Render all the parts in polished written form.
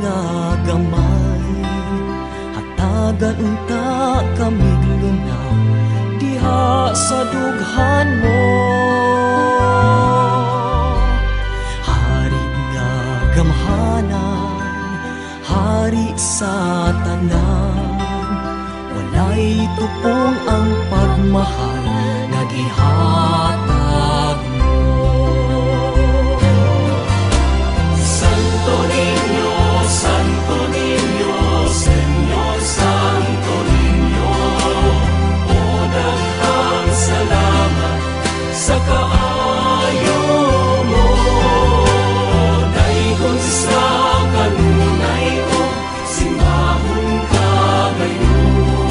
nga gamay, hatagan unta kami luna diha sa dughan mo. Hari nga gamhanan, hari sa tanan, walay tupong ang pagmahal nga gihatag mo. Santo Niño, Santo Niño, Señor Santo Niño, o daghang salamat sa kaayo mo. Daygon sa kanunay o simahon kagayon.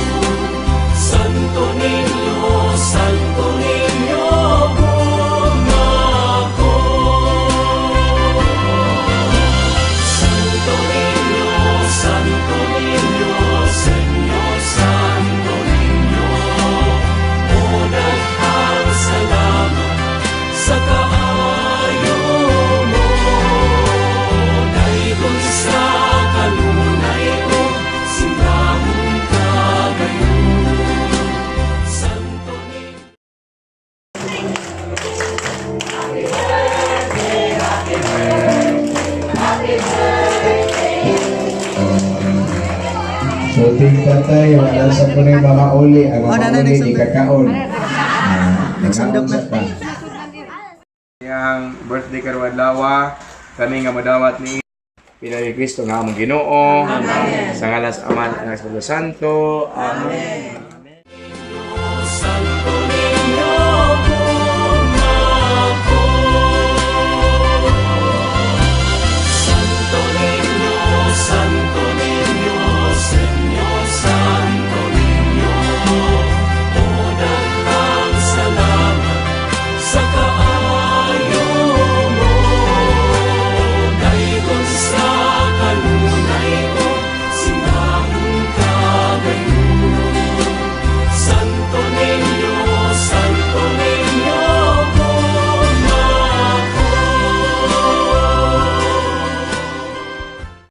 Santo Niño, Santo Niño, bumako. Santo Niño, Santo Niño, Señor Santo Niño, o daghang salamat sa kaayo mo. Daygon sa kanunay o simahon kagayon. Santo Niño. So, tingnan tayo. Wala sa po na yung mamauli. Ang mamauli di kakaon. Nagsundok na. pa. Yang birthday karon adlaw, kami nga madawat ni Pinay Kristo nga among Ginoo. Sa ngalan sa Ama ug sa Espiritu Santo. Amen.